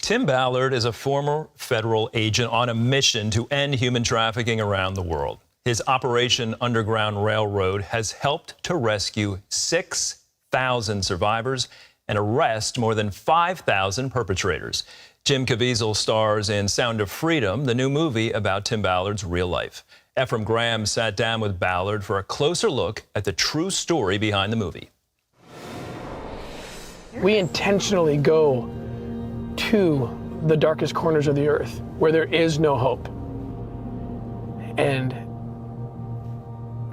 Tim Ballard is a former federal agent on a mission to end human trafficking around the world. His Operation Underground Railroad has helped to rescue 6,000 survivors and arrest more than 5,000 perpetrators. Jim Caviezel stars in Sound of Freedom, the new movie about Tim Ballard's real life. Ephraim Graham sat down with Ballard for a closer look at the true story behind the movie. We intentionally go to the darkest corners of the earth where there is no hope and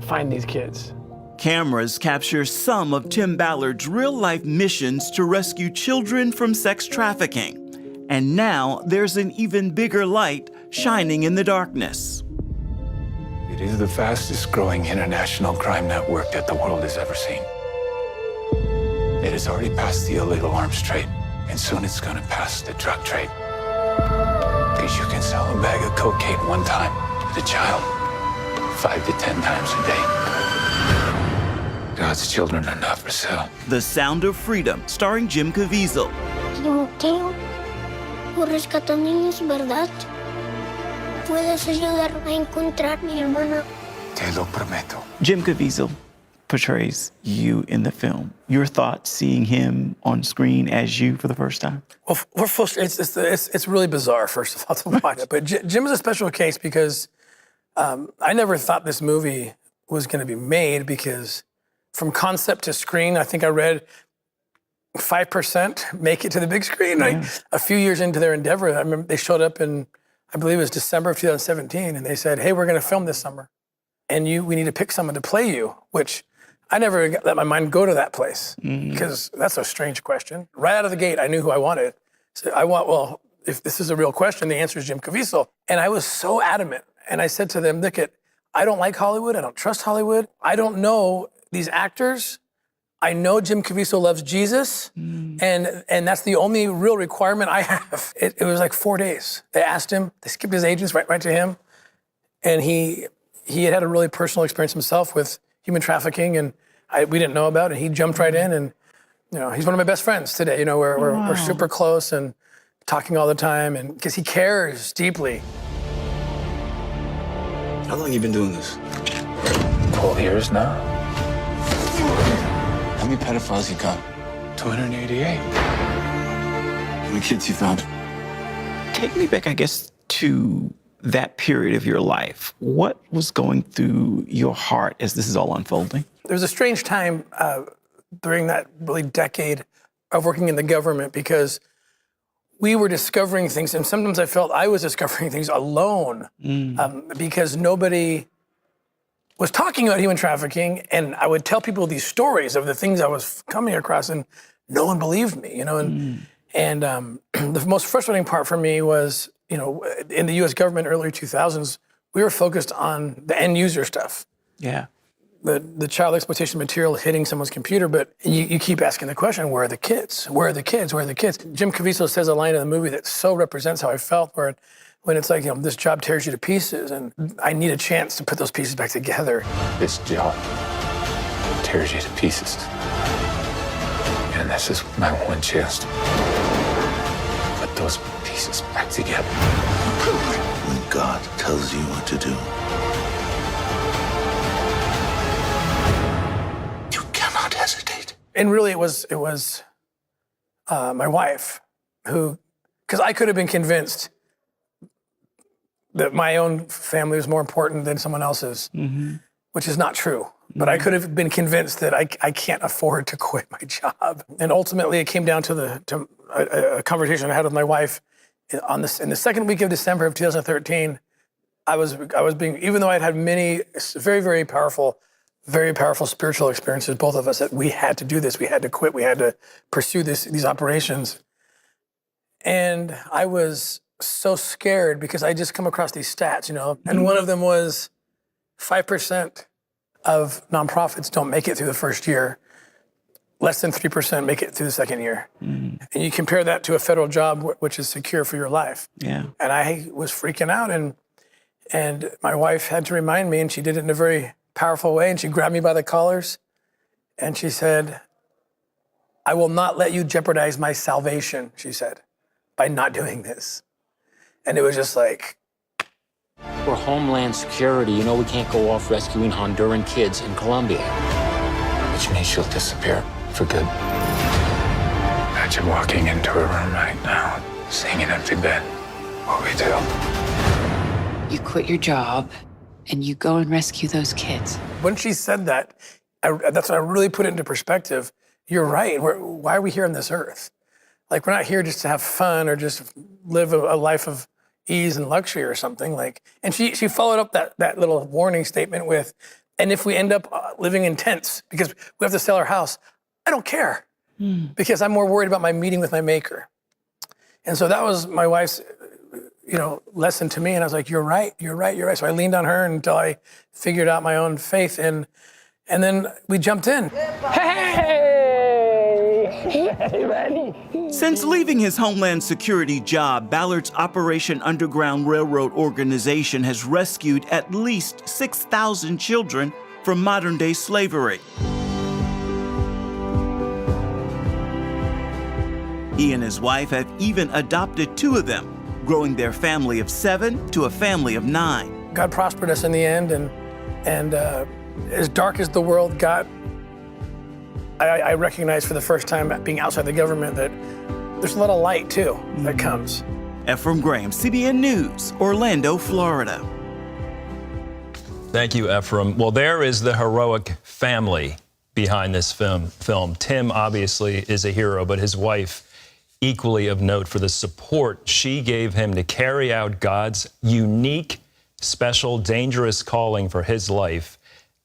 find these kids. Cameras capture some of Tim Ballard's real-life missions to rescue children from sex trafficking. And now there's an even bigger light shining in the darkness. It is the fastest growing international crime network that the world has ever seen. It has already passed the illegal arms trade, and soon it's going to pass the drug trade. Because you can sell a bag of cocaine one time to a child 5 to 10 times a day. God's children are not for sale. The Sound of Freedom, starring Jim Caviezel. Timoteo, tú rescatas niños, ¿verdad? Puedes ayudarme a encontrar mi hermana. Te lo prometo. Jim Caviezel portrays you in the film. Your thoughts seeing him on screen as you for the first time? Well, it's really bizarre, first of all, to watch it. But Jim is a special case because I never thought this movie was going to be made, because from concept to screen, I think I read 5% make it to the big screen. Yeah. Like a few years into their endeavor, I remember they showed up in, I believe it was December of 2017, and they said, hey, we're going to film this summer, and we need to pick someone to play you, which I never let my mind go to that place, because that's a strange question. Right out of the gate, I knew who I wanted. So well, if this is a real question, the answer is Jim Caviezel. And I was so adamant. And I said to them, look, I don't like Hollywood. I don't trust Hollywood. I don't know these actors. I know Jim Caviezel loves Jesus. And that's the only real requirement I have. It was like 4 days. They asked him, they skipped his agents right to him. And he had a really personal experience himself with human trafficking, and we didn't know about it. He jumped right in, and he's one of my best friends today. We're super close and talking all the time, and because he cares deeply. How long have you been doing this? 12 years now. How many pedophiles you got? 288. How many kids you found? Take me back, I guess, to that period of your life. What was going through your heart as this is all unfolding? There was a strange time during that really decade of working in the government, because we were discovering things, and sometimes I felt I was discovering things alone, because nobody was talking about human trafficking, and I would tell people these stories of the things I was coming across, and no one believed me, And the most frustrating part for me was, in the U.S. government early 2000s, we were focused on the end user stuff. Yeah. The child exploitation material hitting someone's computer, but you keep asking the question, where are the kids? Where are the kids? Where are the kids? Jim Caviezel says a line in the movie that so represents how I felt, when it's like, this job tears you to pieces, and I need a chance to put those pieces back together. This job tears you to pieces. And this is my one chance to put those pieces back together. When God tells you what to do, you cannot hesitate. And really, it was my wife who, because I could have been convinced that my own family was more important than someone else's, which is not true. But I could have been convinced that I can't afford to quit my job. And ultimately, it came down to a conversation I had with my wife in the second week of December of 2013. I was being, even though I'd had many very, very powerful spiritual experiences, both of us, that we had to do this, we had to quit, we had to pursue these operations. And I was so scared because I just come across these stats, and one of them was 5% of nonprofits don't make it through the first year. Less than 3% make it through the second year. And you compare that to a federal job, which is secure for your life. Yeah. And I was freaking out, and my wife had to remind me, and she did it in a very powerful way, and she grabbed me by the collars, and she said, I will not let you jeopardize my salvation, she said. by not doing this. And it was just like, We're Homeland Security. You know we can't go off rescuing Honduran kids in Colombia. Which means she'll disappear for good. Imagine walking into a room right now, seeing an empty bed. What we do? You quit your job and you go and rescue those kids. when she said that, that's when I really put it into perspective. You're right. Why are we here on this earth? Like, we're not here just to have fun or just live a life of ease and luxury or something. Like, and she followed up that little warning statement with, and if we end up living in tents because we have to sell our house, I don't care because I'm more worried about my meeting with my maker. And so that was my wife's, lesson to me. And I was like, you're right. So I leaned on her until I figured out my own faith. And then we jumped in. Since leaving his Homeland Security job, Ballard's Operation Underground Railroad organization has rescued at least 6,000 children from modern-day slavery. He and his wife have even adopted 2 of them, growing their family of 7 to a family of 9. God prospered us in the end, and as dark as the world got, I recognized for the first time being outside the government that there's a lot of light too that comes. Ephraim Graham, CBN News, Orlando, Florida. Thank you, Ephraim. Well, there is the heroic family behind this film. Tim obviously is a hero, but his wife equally of note for the support she gave him to carry out God's unique, special, dangerous calling for his life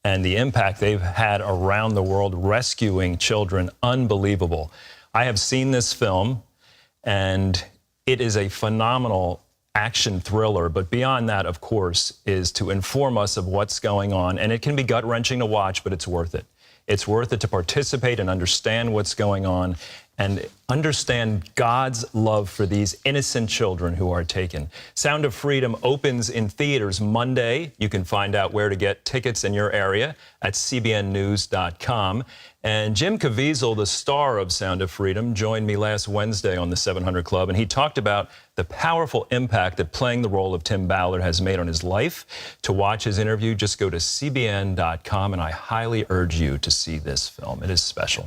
and the impact they've had around the world rescuing children. Unbelievable. I have seen this film, and it is a phenomenal action thriller, but beyond that, of course, is to inform us of what's going on, and it can be gut-wrenching to watch, but it's worth it. It's worth it to participate and understand what's going on and understand God's love for these innocent children who are taken. Sound of Freedom opens in theaters Monday. You can find out where to get tickets in your area at cbnnews.com. And Jim Caviezel, the star of Sound of Freedom, joined me last Wednesday on the 700 Club, and he talked about the powerful impact that playing the role of Tim Ballard has made on his life. To watch his interview, just go to cbn.com, and I highly urge you to see this film. It is special.